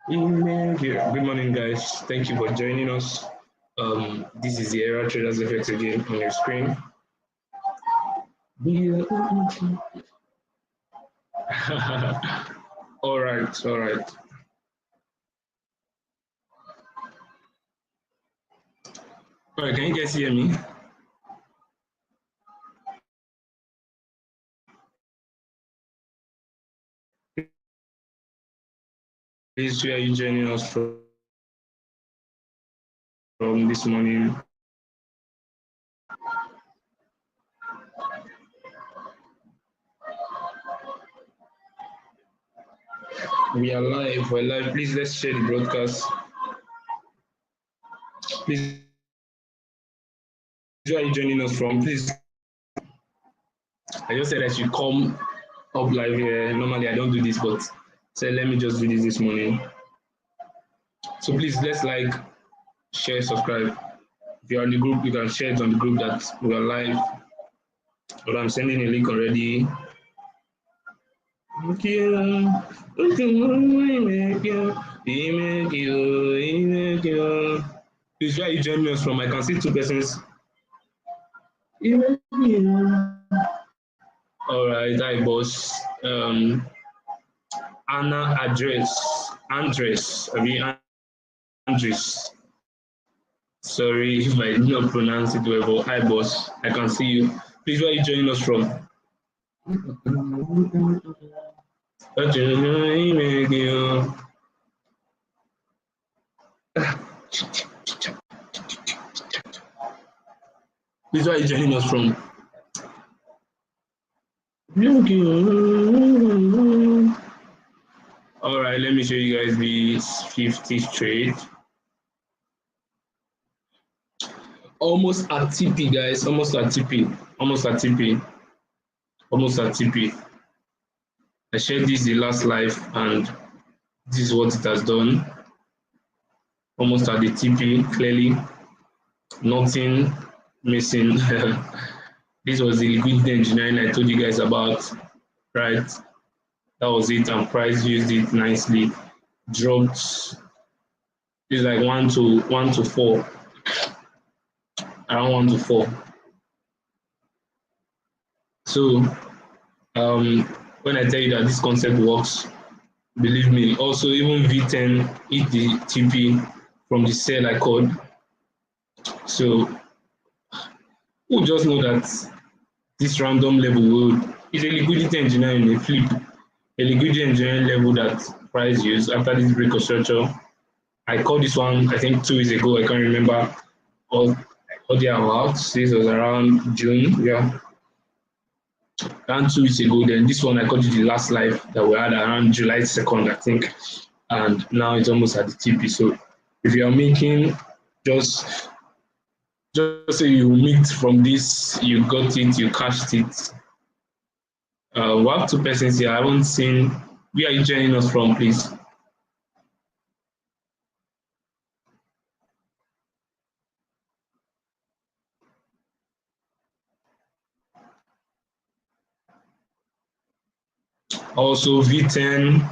Good morning, guys. Thank you for joining us. This is the Era Traders FX again on your screen. All right, all right. All right, can you guys hear me? Please, where are you joining us from this morning? We are live. We're live. Please, let's share the broadcast. Please, where are you joining us from? Please, I just said I should come up live here. Normally, I don't do this, but said let me just do this morning. So please, let's like, share, subscribe. If you're on the group, you can share it on the group that we are live. But I'm sending a link already. Please, where are you joining us from? I can see two persons. All right, hi boss. Anna Andres. Sorry if I did not pronounce it well, but hi boss. I can see you. Please, where are you joining us from? Please, where are you joining us from? All right, let me show you guys this 50 trade. Almost at TP, guys. Almost at TP. I shared this the last live, and this is what it has done. Almost at the TP, clearly. Nothing missing. This was the liquidity engineering I told you guys about, right? That was it, and price used it nicely. Dropped. It's like 1 to 4, around 1 to 4. So when I tell you that this concept works, believe me. Also, even V10 hit the TP from the sell I called. So we'll just know that this random level is a liquidity engineering, a flip, a liquidity engineering level that price used after this break of structure. I called this one, I think 2 weeks ago. I can't remember all the amounts. This was around June, yeah. Around 2 weeks ago. Then this one I called it the last live that we had around July 2nd, I think. And now it's almost at the TP. So if you are making just say you meet from this, you got it, you cashed it. We have two persons here. I haven't seen. Where are you joining us from, please? Also V10.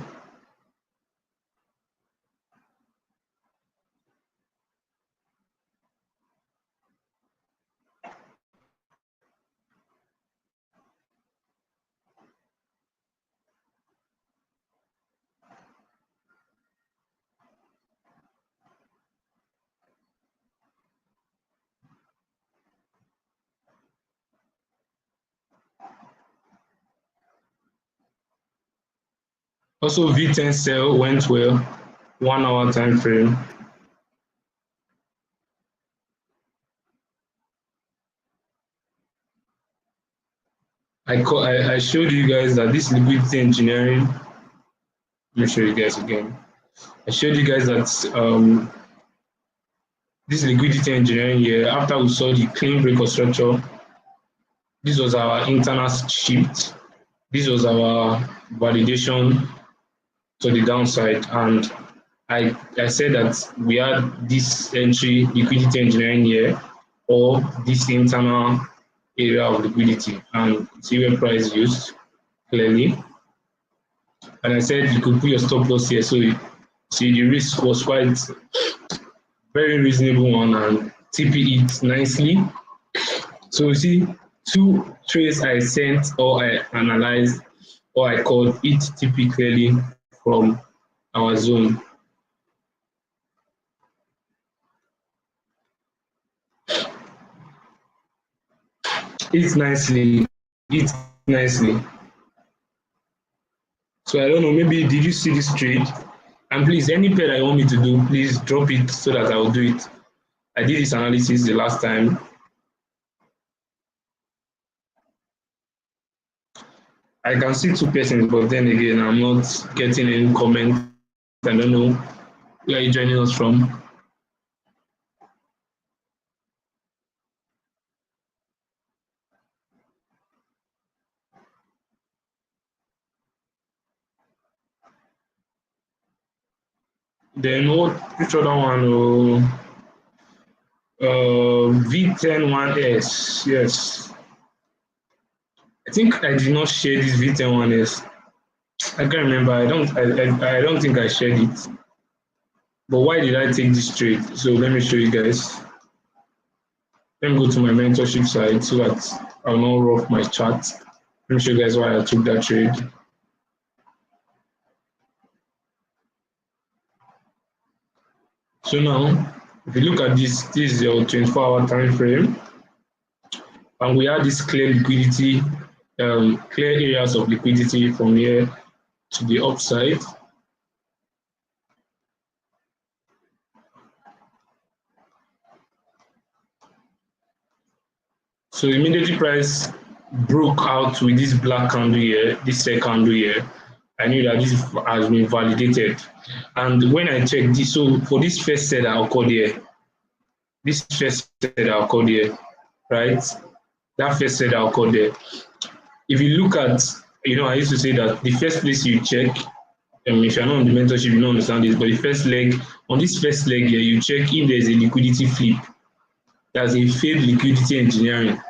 Also V10 sell went well, 1 hour time frame. I showed you guys that this liquidity engineering. Let me show you guys again. I showed you guys that this liquidity engineering here, after we saw the clean break of structure, this was our internal shift. This was our validation to the downside. And I said that we had this entry liquidity engineering here, or this internal area of liquidity, and see where price used clearly. And I said you could put your stop loss here. So See, the risk was quite very reasonable one and TP it nicely. So you see, two trades I sent or I analyzed or I called it TP clearly from our zone. It nicely, it nicely. So I don't know, maybe did you see this trade? And please, any pair that you want me to do, please drop it so that I will do it. I did this analysis the last time. I can see two persons, but then again, I'm not getting any comment. I don't know where are you joining us from. Then what? Which other one? Oh, V10 1S. Yes, I think I did not share this V10 1S. I can't remember. I don't think I shared it. But why did I take this trade? So let me show you guys. Let me go to my mentorship site so that I'll not rough my chart. Let me show you guys why I took that trade. So now, if you look at this is your 24-hour time frame, and we have this clear liquidity, clear areas of liquidity from here to the upside. So immediately price broke out with this black candle here, this second candle here. I knew that this has been validated. And when I checked this, so for this first set that occurred here, this first set that occurred here, right? That first set that occurred there. If you look at, I used to say that the first place you check, if you're not on the mentorship, you don't understand this, but the first leg, on this first leg here, you check if there's a liquidity flip. That's a failed liquidity engineering.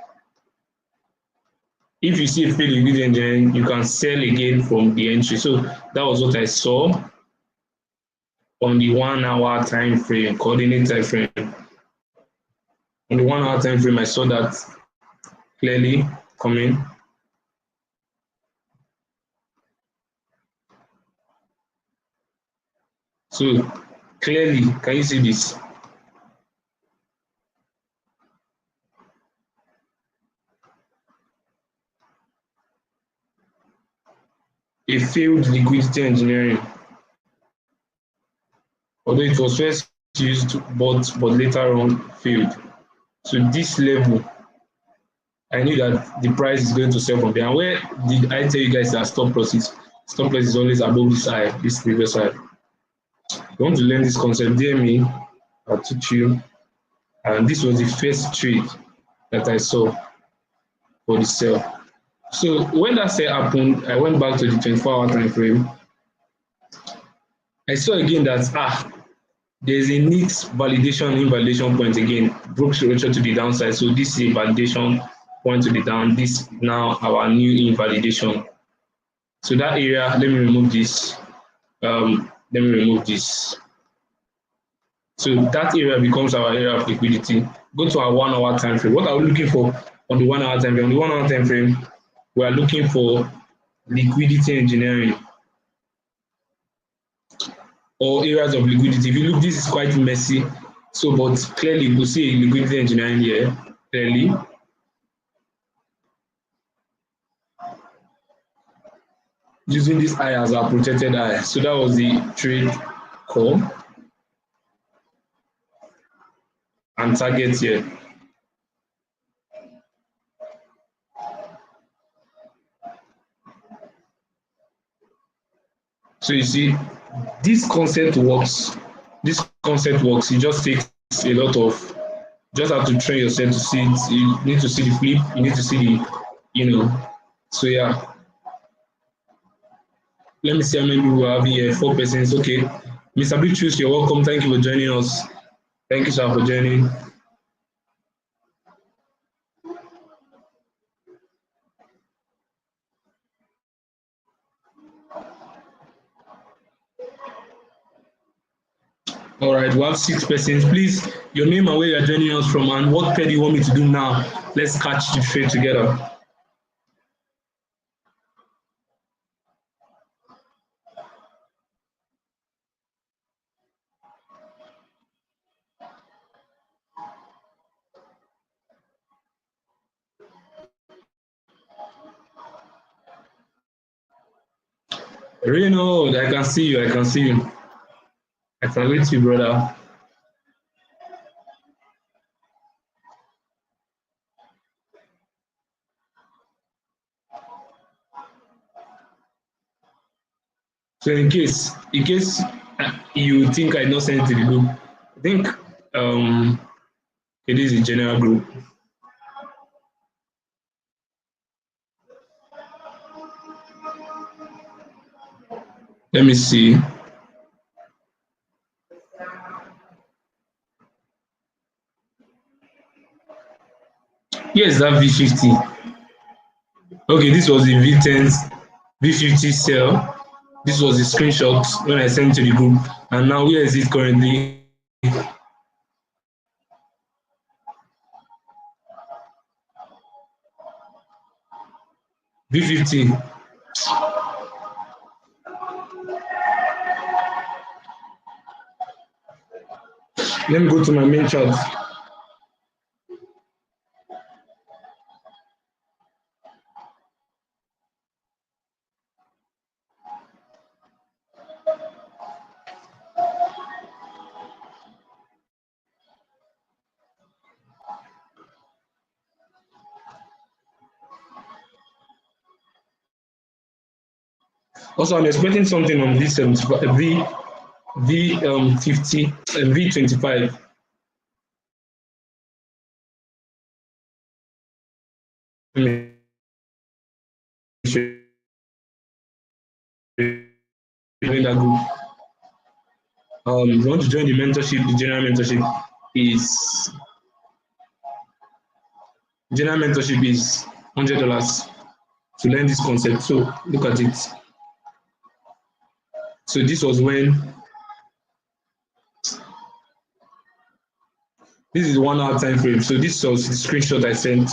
If you see a failed liquidity engineering, you can sell again from the entry. So that was what I saw on the 1 hour time frame, coordinate time frame. On the 1 hour time frame, I saw that clearly coming. So clearly, can you see this? A failed liquidity engineering. Although it was first used but later on failed. So this level, I knew that the price is going to sell from there. And where did I tell you guys that stop loss is? Stop loss is always above this high, this previous high. If you want to learn this concept, dear me, I'll teach you. And this was the first trade that I saw for the sell. So when that sale happened, I went back to the 24-hour time frame. I saw again that there's a neat validation invalidation point again, broke structure to the downside. So this is a validation point to the down. This now our new invalidation. So that area, let me remove this. Let me remove this. So that area becomes our area of liquidity. Go to our 1 hour time frame. What are we looking for on the 1 hour time frame? On the 1 hour time frame, we are looking for liquidity engineering or areas of liquidity. If you look, this is quite messy. So, but clearly, you will see a liquidity engineering here, clearly. Using this eye as our protected eye. So that was the trade call and target here. So you see, this concept works. This concept works. It just takes a lot of, just have to train yourself to see it. You need to see the flip. You need to see the. So yeah. Let me see how many people we have here. 4 persons. Okay. Mr. Bitrus, you're welcome. Thank you for joining us. Thank you, sir, for joining. All right, we have 6 persons. Please, your name and where you are joining us from, and what pair do you want me to do now? Let's catch the trade together. Reno, I can see you. I can see you. I can wait you, brother. So in case you think I not send it to the group, I think it is a general group. Let me see. Yes, that V50. Okay, this was the V10 V50 sell. This was the screenshot when I sent to the group. And now where is it currently? V50. Let me go to my main chart. Also, I'm expecting something on V50 and V25. Let me show you that group. If you want to join the mentorship, the general mentorship is $100 to learn this concept. So look at it. So this was when this is 1 hour time frame. So this was the screenshot I sent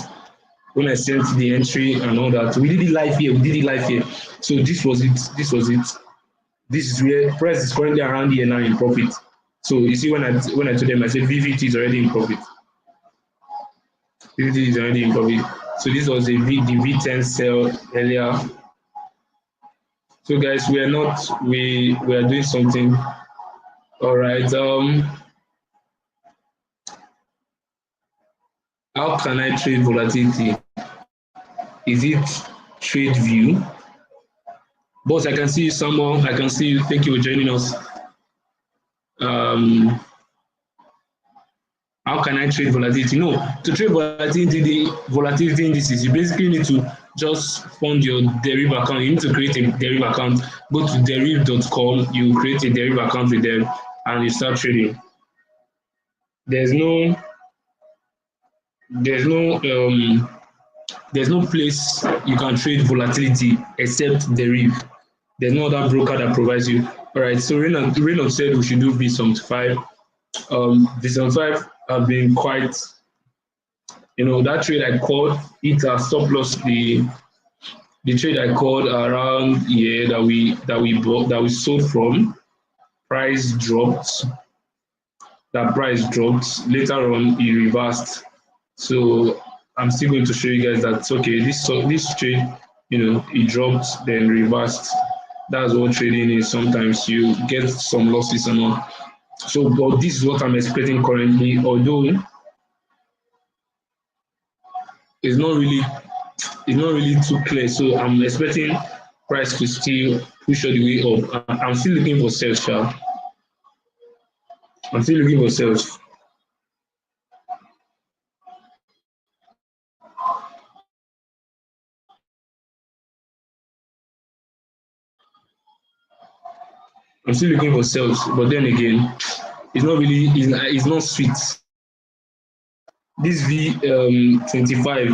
when I sent the entry and all that. We did it live here. We did it live here. So this was it. This was it. This is where price is currently around here now in profit. So you see when I told them I said V50 is already in profit. V50 is already in profit. So this was the V10 sell earlier. So guys, we are doing something. All right. How can I trade volatility? Is it trade view? Boss, I can see you, Samuel. I can see you. Thank you for joining us. Um, how can I trade volatility? No, to trade volatility, the volatility indices, you basically need to just fund your derivative account. You need to create a derivative account. Go to deriv.com, you create a derivative account with them, and you start trading. There's no, there's no, there's no place you can trade volatility except deriv. There's no other broker that provides you. All right. So Reynolds said we should do V75. V75 have been quite, that trade I called it a stop loss. The trade I called around here that we sold from, price dropped. That price dropped. Later on, it reversed. So I'm still going to show you guys that okay, this trade, it dropped then reversed. That's what trading is. Sometimes you get some losses and all. So, but this is what I'm expecting currently. Although it's not really too clear. So I'm expecting price to still push all the way up. I'm still looking for sales, sha. I'm still looking for sales. I'm still looking for sales, but then again, it's not sweet. This V 25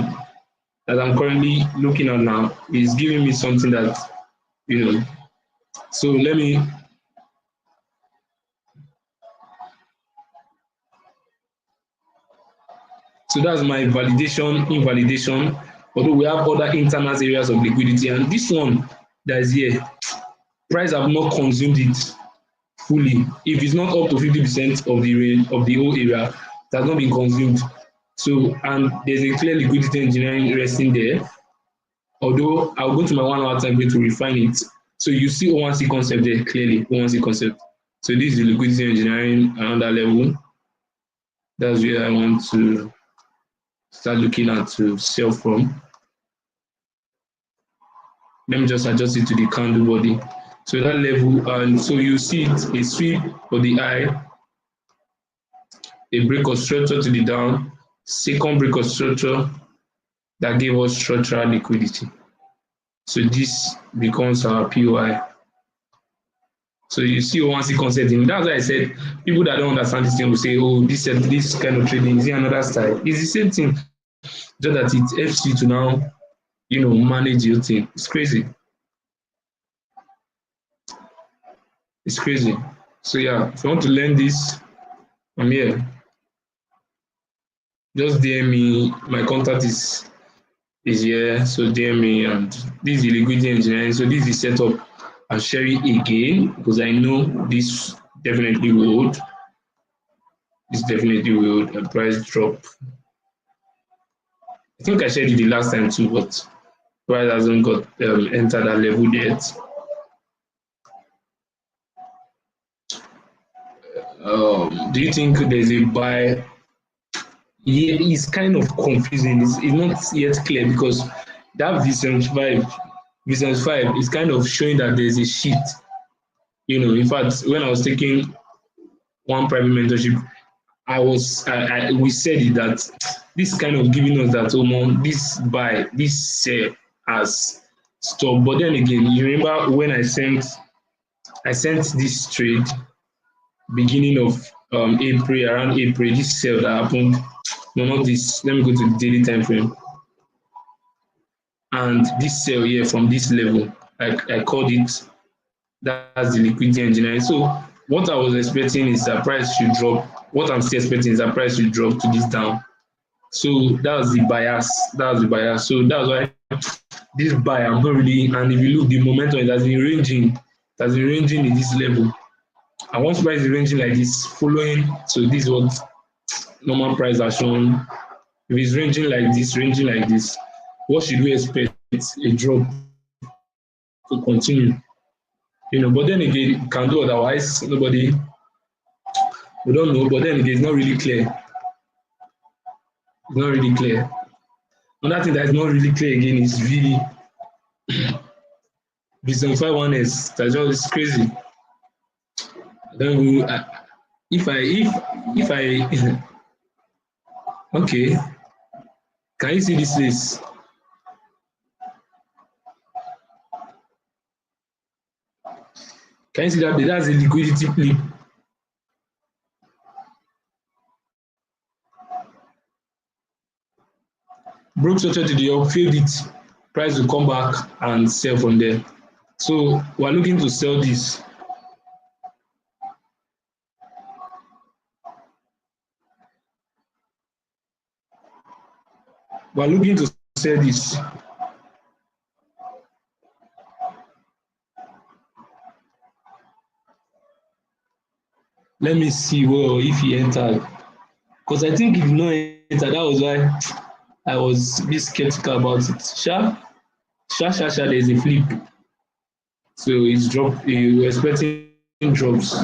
that I'm currently looking at now is giving me something that you know. So let me So that's my validation, invalidation. Although we have other internal areas of liquidity, and this one that is here, price have not consumed it fully. If it's not up to 50% of the range of the whole area, it has not been consumed. So, and there's a clear liquidity engineering resting there. Although I'll go to my 1 hour time frame to refine it. So you see O1C concept there clearly, O1C concept. So this is the liquidity engineering around that level. That's where I want to start looking at to sell from. Let me just adjust it to the candle body. So that level, and so you see it, a sweep for the eye, a break of structure to the down, second break of structure that gave us structural liquidity. So this becomes our POI. So you see O1C concept in. That's why I said people that don't understand this thing will say, oh, this kind of trading is it another style? It's the same thing, just that it helps you to now, manage your thing. It's crazy. It's crazy. So yeah, if you want to learn this, I'm here. Just DM me. My contact is here. So DM me, and this is the liquidity engineering. So this is the setup. I'll share it again because I know this definitely will hold. This definitely will hold a price drop. I think I shared it the last time too, but price hasn't got entered that level yet. Do you think there's a buy? Yeah, it's kind of confusing. It's not yet clear because that V75 is kind of showing that there's a shift. In fact, when I was taking one private mentorship, we said it that this kind of giving us that this buy, this sell as stop. But then again, you remember when I sent this trade beginning of April, around April, this sell that happened. No, not this. Let me go to the daily time frame. And this sell here from this level, I called it, that's the liquidity engineering. So what I was expecting is that price should drop. What I'm still expecting is that price should drop to this down. So that was the bias. So that's why this buy, I'm not really, and if you look, the momentum, it has been ranging. It has been ranging in this level. And once price is ranging like this, following, so this is what normal price has shown. If it's ranging like this, what should we expect? A drop to continue. But then again, it can do otherwise. We don't know, but then again, it's not really clear. It's not really clear. Another thing that is not really clear again is V75 1S. That's just crazy. Then if I okay, can you see this place? Can you see that? That's a liquidity flip. Broke structure to the up, failed it. Price will come back and sell from there. So we're looking to sell this. We're looking to sell this. Let me see if he entered. Because I think if he not entered, that was why I was a bit skeptical about it. There's a flip. So it's dropped. We're expecting drops.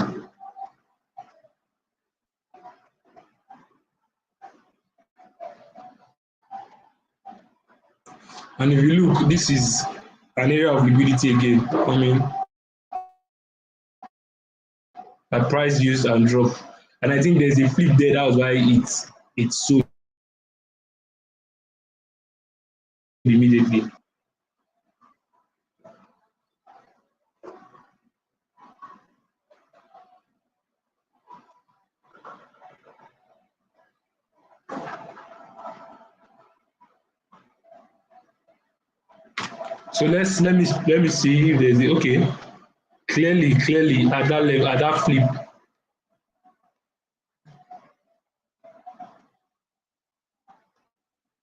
And if you look, this is an area of liquidity again. A price used and drop. And I think there's a flip there. That was why it's sold immediately. So let me see if there's okay. Clearly at that level, at that flip,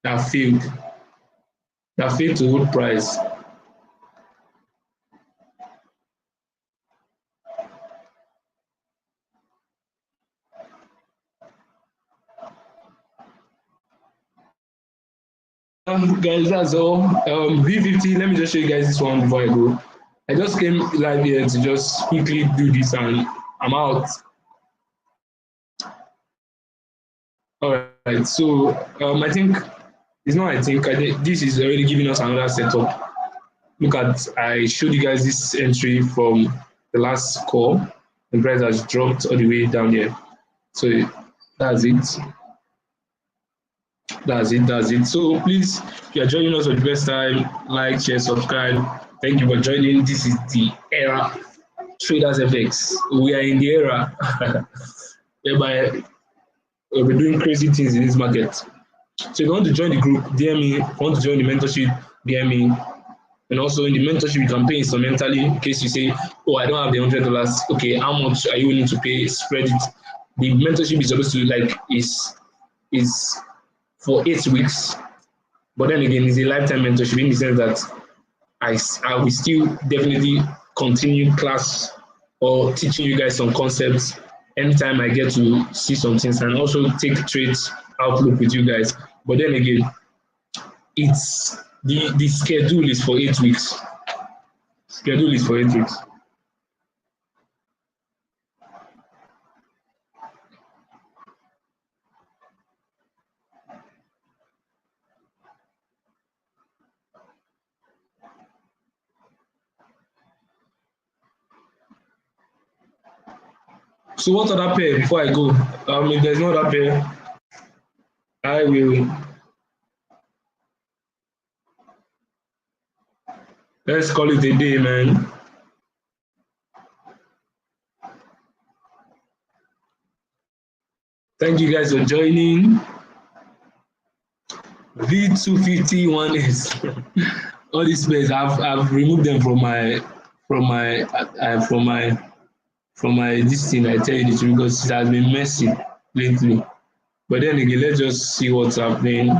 that failed, that failed to hold price. Guys, that's all. V50, let me just show you guys this one before I go. I just came live here to just quickly do this and I'm out. All right, so I think it's not. This is already giving us another setup. Look at, I showed you guys this entry from the last call. The price has dropped all the way down here. So that's it. That's it. So please, if you are joining us for the first time, like, share, subscribe. Thank you for joining. This is the era Traders FX. We are in the era whereby we'll be doing crazy things in this market. So if you want to join the group, DM me. If you want to join the mentorship, DM me. And also in the mentorship, you can pay instrumentally in case you say, oh, I don't have the $100. Okay, how much are you willing to pay? Spread it. The mentorship is supposed to is for 8 weeks. But then again, it's a lifetime mentorship in the sense that I will still definitely continue class or teaching you guys some concepts anytime I get to see some things and also take trades outlook with you guys. But then again, it's the schedule is for 8 weeks. Schedule is for 8 weeks. So what other pair before I go? If there's no other pair, I will let's call it a day, man. Thank you guys for joining. V250 one is all these pairs. I've removed them from my from my from my this thing. I tell you this because it has been messy lately. But then again, let's just see what's happening.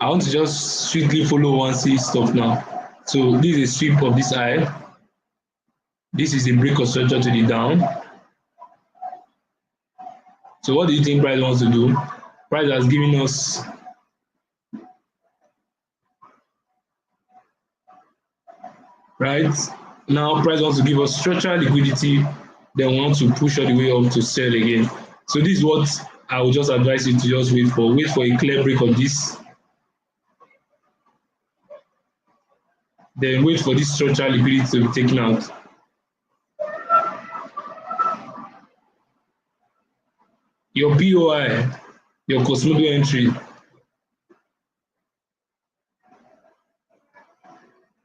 I want to just swiftly follow one C stuff now. So this is a sweep of this eye. This is a break of structure to the down. So what do you think Price wants to do? Price has given us right now. Price wants to give us structural liquidity, then want to push all the way up to sell again. So this is what I would just advise you to just wait for. Wait for a clear break of this. Then wait for this structural liquidity to be taken out. Your POI, your cosmodal entry.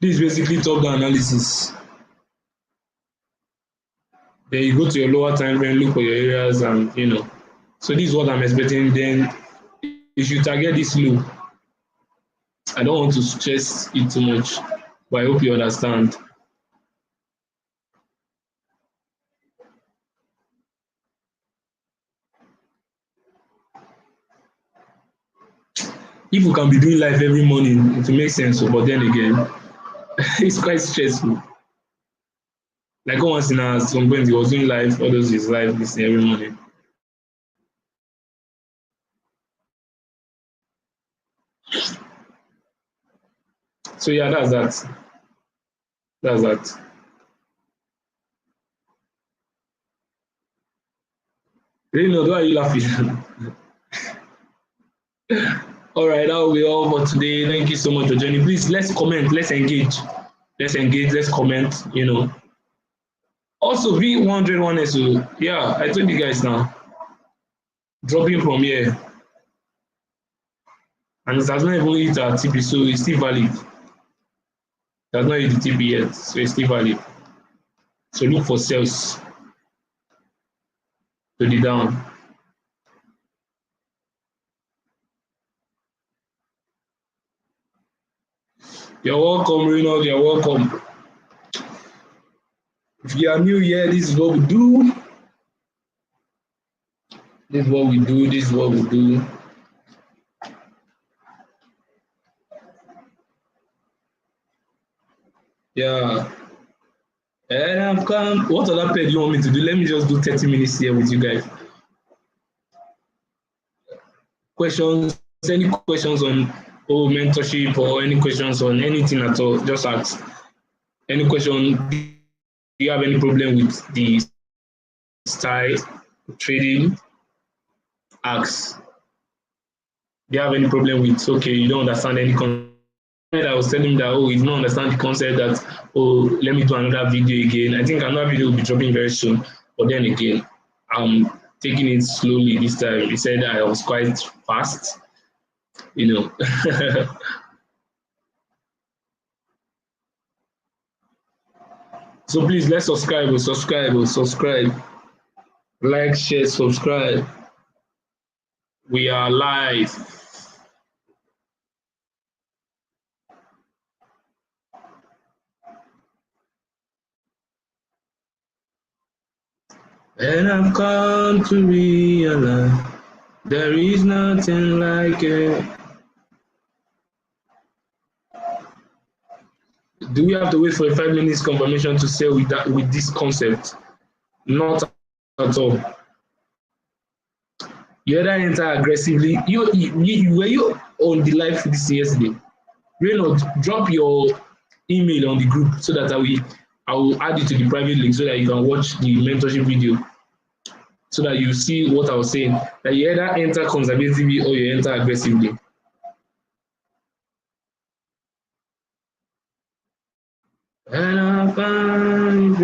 This is basically top-down analysis. Then you go to your lower time frame, look for your areas, and So this is what I'm expecting. Then you should target this low. I don't want to stress it too much, but I hope you understand. If we can be doing live every morning, it will make sense. But then again, it's quite stressful. Like once in a some point, he was doing live, all those is live this every morning. So yeah, that's that. That's that. Reno, why are you laughing? All right, that will be all for today. Thank you so much for joining. Please, let's comment, let's engage. Let's comment, Also, V101 SO, yeah, I told you guys now. Dropping from here. And it has not even hit our TP, so it's still valid. It has not hit the TP yet, so it's still valid. So look for sales to the down. You're welcome, Reno. You're welcome. If you are new here, this is what we do. This is what we do, this is what we do. Yeah. And I've come. What other pair do you want me to do? Let me just do 30 minutes here with you guys. Questions, any questions on mentorship or any questions on anything at all, just ask. Any question, do you have any problem with the style trading? Ask. Do you have any problem with, okay, you don't understand any concept? I was telling him that, oh, he don't understand the concept that, oh, let me do another video again. I think another video will be dropping very soon. But then again, I'm taking it slowly this time. He said I was quite fast, you know. So please, let's subscribe, like, share, subscribe. We are live. And I've come to realize there is nothing like it. Do we have to wait for a 5 minutes confirmation to sell with this concept? Not at all. You either enter aggressively. Were you on the live this yesterday? Reynolds, drop your email on the group so that I will add it to the private link so that you can watch the mentorship video. So that you see what I was saying. That you either enter conservatively or you enter aggressively. And I find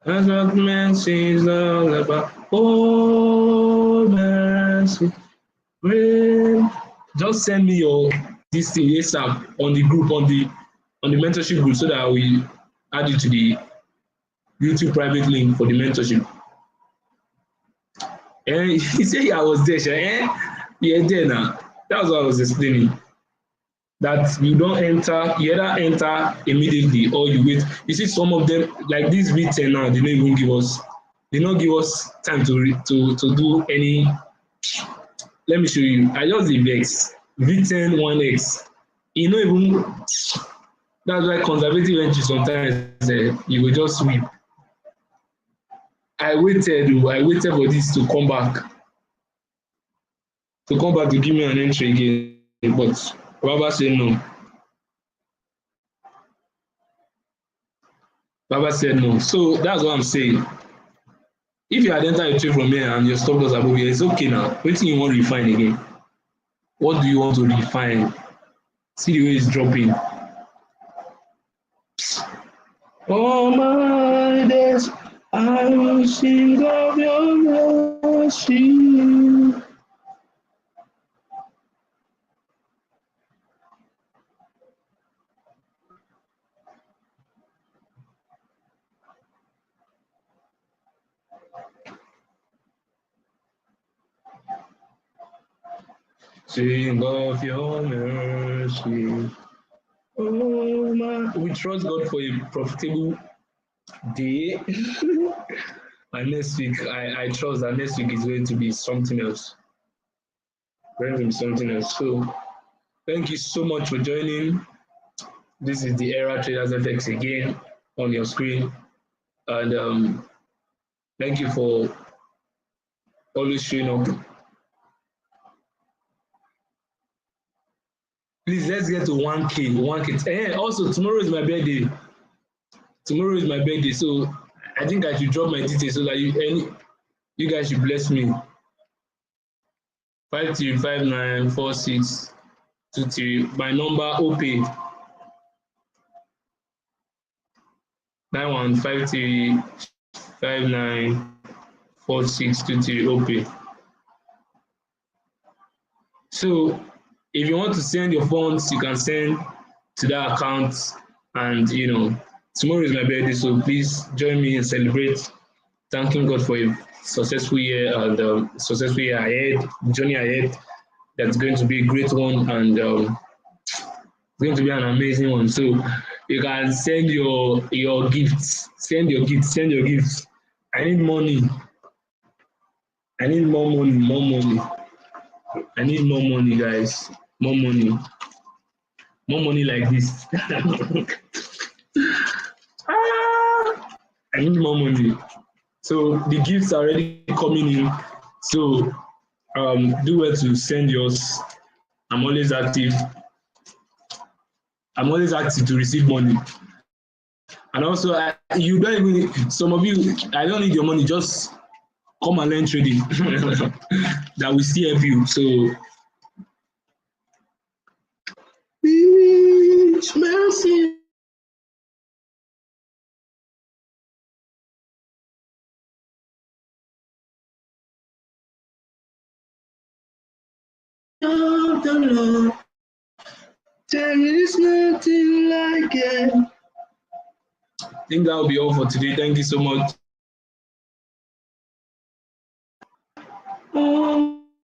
that's what mercy is all about. Oh, mercy. Just send me your this thing ASAP on the group, on the mentorship group, so that I will add it to the YouTube private link for the mentorship. And he said I was there, yeah, there now. That was what I was explaining. That you don't enter, you either enter immediately or you wait. You see some of them, like this V10 now, they don't even give us, they don't give us time to do any. Let me show you. I just the vex V10 1X. You know even that's why conservative entry sometimes you will just sweep. I waited for this to come back to give me an entry again, but Baba said no. Baba said no. So that's what I'm saying. If you had entered a trade from here and your stop loss above here, it's okay now. What do you want to refine again? What do you want to refine? See the way it's dropping. All my days, I will sing of your mercy. Sing of your mercy. Oh my, we trust God for a profitable day. And next week, I trust that next week is going to be something else. Going to be something else. So thank you so much for joining. This is the Era Traders FX again on your screen. And thank you for always showing up. Please, let's get to 1K. 1K. And also, tomorrow is my birthday. So I think I should drop my details so that you guys should bless me. 53594623. My number OP 9153594623 OP. So if you want to send your funds, you can send to that account. And tomorrow is my birthday, so please join me and celebrate. Thanking God for a successful year and successful year ahead, journey ahead. That's going to be a great one, and it's going to be an amazing one. So you can send your gifts. Send your gifts. I need money. I need more money, more money. I need more money, guys. More money. More money like this. Ah, I need more money. So the gifts are already coming in. So do well to send yours. I'm always active. I'm always active to receive money. And also, you don't even, some of you, I don't need your money, just come and learn trading. That will still help you. So, beach mercy. Of the Lord, there is nothing like it. I think that will be all for today. Thank you so much. Oh.